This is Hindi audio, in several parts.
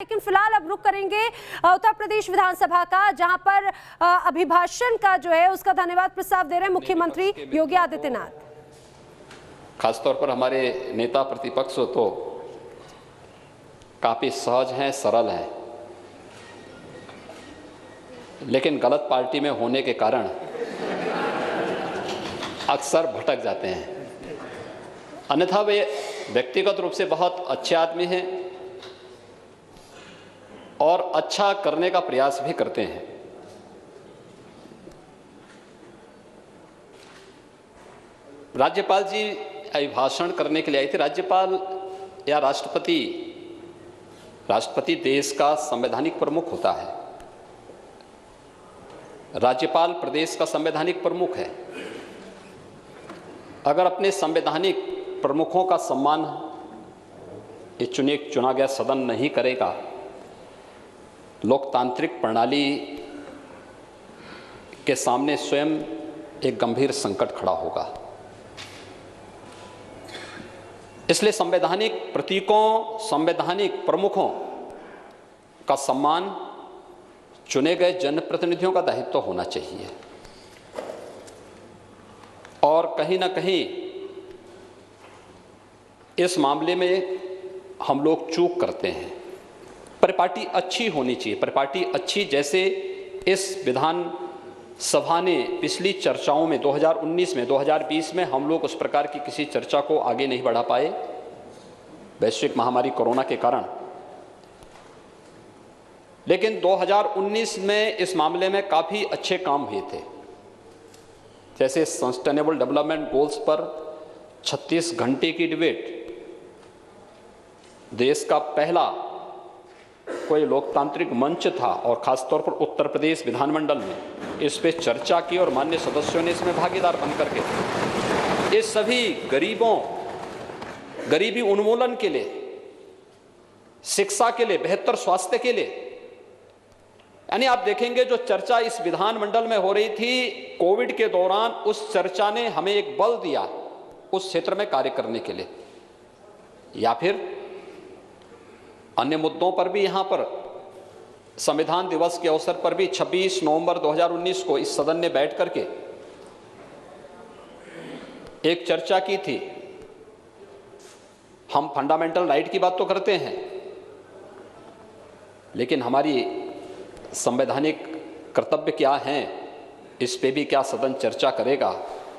लेकिन फिलहाल अब रुख करेंगे उत्तर प्रदेश विधानसभा का, जहां पर अभिभाषण का जो है उसका धन्यवाद प्रस्ताव दे रहे हैं मुख्यमंत्री योगी आदित्यनाथ। खासतौर पर हमारे नेता प्रतिपक्ष तो काफी सहज हैं, सरल हैं, लेकिन गलत पार्टी में होने के कारण अक्सर भटक जाते हैं। अन्यथा वे व्यक्तिगत रूप से बहुत अच्छे आदमी हैं और अच्छा करने का प्रयास भी करते हैं। राज्यपाल जी अभिभाषण करने के लिए आए थे। राज्यपाल या राष्ट्रपति देश का संवैधानिक प्रमुख होता है। राज्यपाल प्रदेश का संवैधानिक प्रमुख है। अगर अपने संवैधानिक प्रमुखों का सम्मान ये चुना गया सदन नहीं करेगा, लोकतांत्रिक प्रणाली के सामने स्वयं एक गंभीर संकट खड़ा होगा। इसलिए संवैधानिक प्रतीकों, संवैधानिक प्रमुखों का सम्मान चुने गए जनप्रतिनिधियों का दायित्व होना चाहिए। और कहीं ना कहीं इस मामले में हम लोग चूक करते हैं। परिपाटी अच्छी होनी चाहिए, परिपाटी अच्छी, जैसे इस विधान सभा ने पिछली चर्चाओं में 2019 में 2020 में हम लोग उस प्रकार की किसी चर्चा को आगे नहीं बढ़ा पाए वैश्विक महामारी कोरोना के कारण। लेकिन 2019 में इस मामले में काफी अच्छे काम हुए थे। जैसे सस्टेनेबल डेवलपमेंट गोल्स पर 36 घंटे की डिबेट, देश का पहला कोई लोकतांत्रिक मंच था और खासतौर पर उत्तर प्रदेश विधानमंडल में इस पे चर्चा की और माननीय सदस्यों ने इसमें भागीदार बनकर के इस सभी गरीबी उन्मूलन के लिए, शिक्षा के लिए, बेहतर स्वास्थ्य के लिए, यानी आप देखेंगे जो चर्चा इस विधानमंडल में हो रही थी कोविड के दौरान, उस चर्चा ने हमें एक बल दिया उस क्षेत्र में कार्य करने के लिए। या फिर अन्य मुद्दों पर भी यहां पर संविधान दिवस के अवसर पर भी 26 नवंबर 2019 को इस सदन ने बैठ करके एक चर्चा की थी। हम फंडामेंटल राइट की बात तो करते हैं, लेकिन हमारी संवैधानिक कर्तव्य क्या हैं, इस पे भी क्या सदन चर्चा करेगा।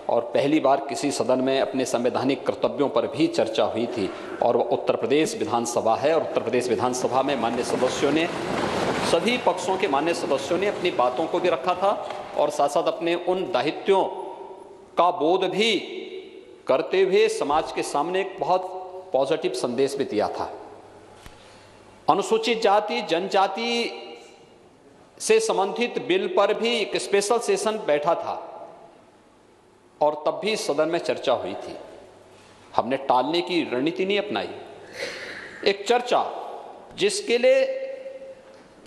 और पहली बार किसी सदन में अपने संवैधानिक कर्तव्यों पर भी चर्चा हुई थी, और वह उत्तर प्रदेश विधानसभा है। और उत्तर प्रदेश विधानसभा में माननीय सदस्यों ने, सभी पक्षों के माननीय सदस्यों ने अपनी बातों को भी रखा था और साथ साथ अपने उन दायित्वों का बोध भी करते हुए समाज के सामने एक बहुत पॉजिटिव संदेश भी दिया था। अनुसूचित जाति जनजाति से संबंधित बिल पर भी एक स्पेशल सेशन बैठा था और तब भी सदन में चर्चा हुई थी। हमने टालने की रणनीति नहीं अपनाई। एक चर्चा जिसके लिए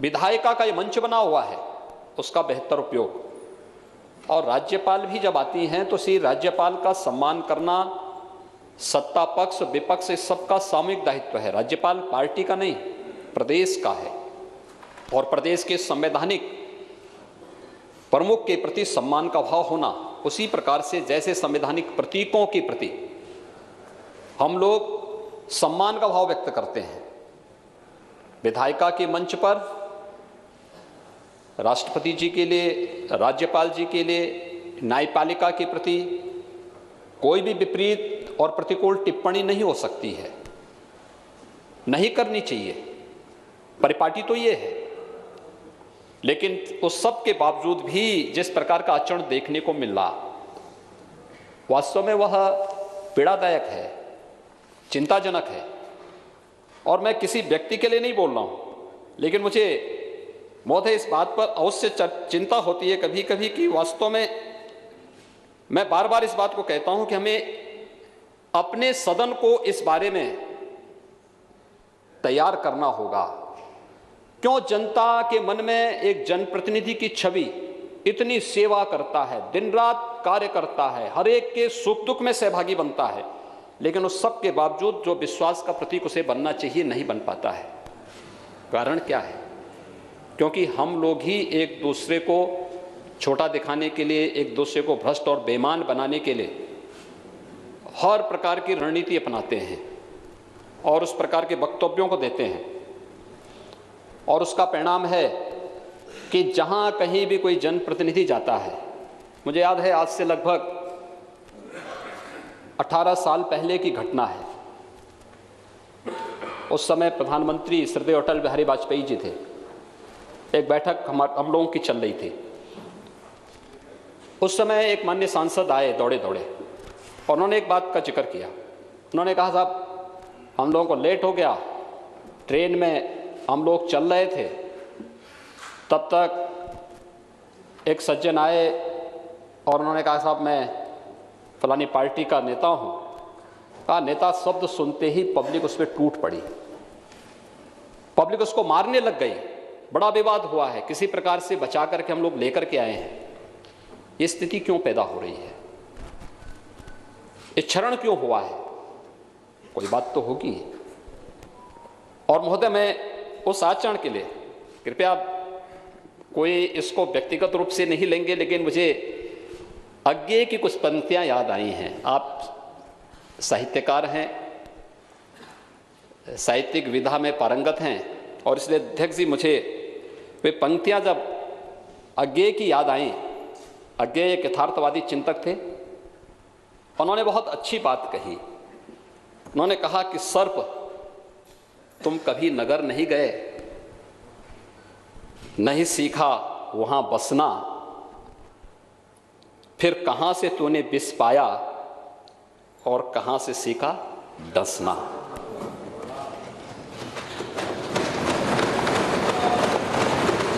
विधायिका का ये मंच बना हुआ है, उसका बेहतर उपयोग। और राज्यपाल भी जब आती हैं तो श्री राज्यपाल का सम्मान करना सत्ता पक्ष विपक्ष इस सबका सामूहिक दायित्व है। राज्यपाल पार्टी का नहीं, प्रदेश का है। और प्रदेश के संवैधानिक प्रमुख के प्रति सम्मान का भाव होना, उसी प्रकार से जैसे संवैधानिक प्रतीकों के प्रति हम लोग सम्मान का भाव व्यक्त करते हैं, विधायिका के मंच पर राष्ट्रपति जी के लिए, राज्यपाल जी के लिए, न्यायपालिका के प्रति कोई भी विपरीत और प्रतिकूल टिप्पणी नहीं हो सकती है, नहीं करनी चाहिए। परिपाटी तो ये है। लेकिन उस सब के बावजूद भी जिस प्रकार का आचरण देखने को मिल रहा, वास्तव में वह पीड़ादायक है, चिंताजनक है। और मैं किसी व्यक्ति के लिए नहीं बोल रहा हूं, लेकिन मुझे महोदय इस बात पर अवश्य चिंता होती है कभी कभी कि वास्तव में मैं बार बार इस बात को कहता हूं कि हमें अपने सदन को इस बारे में तैयार करना होगा। क्यों जनता के मन में एक जनप्रतिनिधि की छवि इतनी सेवा करता है, दिन रात कार्य करता है, हर एक के सुख दुख में सहभागी बनता है, लेकिन उस सब के बावजूद जो विश्वास का प्रतीक उसे बनना चाहिए नहीं बन पाता है। कारण क्या है? क्योंकि हम लोग ही एक दूसरे को छोटा दिखाने के लिए, एक दूसरे को भ्रष्ट और बेईमान बनाने के लिए हर प्रकार की रणनीति अपनाते हैं और उस प्रकार के वक्तव्यों को देते हैं, और उसका परिणाम है कि जहां कहीं भी कोई जनप्रतिनिधि जाता है, मुझे याद है आज से लगभग 18 साल पहले की घटना है। उस समय प्रधानमंत्री श्रद्धेय अटल बिहारी वाजपेयी जी थे। एक बैठक हम लोगों की चल रही थी। उस समय एक माननीय सांसद आए दौड़े दौड़े और उन्होंने एक बात का जिक्र किया। उन्होंने कहा, साहब हम लोगों को लेट हो गया, ट्रेन में हम लोग चल रहे थे, तब तक एक सज्जन आए और उन्होंने कहा, साहब मैं फलानी पार्टी का नेता हूं। कहा, नेता शब्द सुनते ही पब्लिक उस पर टूट पड़ी, पब्लिक उसको मारने लग गई, बड़ा विवाद हुआ है, किसी प्रकार से बचा करके हम लोग लेकर के आए हैं। ये स्थिति क्यों पैदा हो रही है? ये क्षरण क्यों हुआ है? कोई बात तो होगी। और महोदय, मैं उस आचरण के लिए कृपया कोई इसको व्यक्तिगत रूप से नहीं लेंगे, लेकिन मुझे अज्ञे की कुछ पंक्तियां याद आई हैं। आप साहित्यकार हैं, साहित्यिक विधा में पारंगत हैं, और इसलिए अध्यक्ष जी मुझे वे पंक्तियां जब अज्ञे की याद आई। अज्ञे एक यथार्थवादी चिंतक थे। उन्होंने बहुत अच्छी बात कही। उन्होंने कहा कि सर्प, तुम कभी नगर नहीं गए, नहीं सीखा वहां बसना, फिर कहां से तूने विष पाया और कहां से सीखा डसना।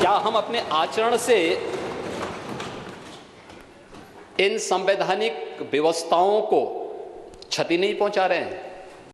क्या हम अपने आचरण से इन संवैधानिक व्यवस्थाओं को क्षति नहीं पहुंचा रहे हैं?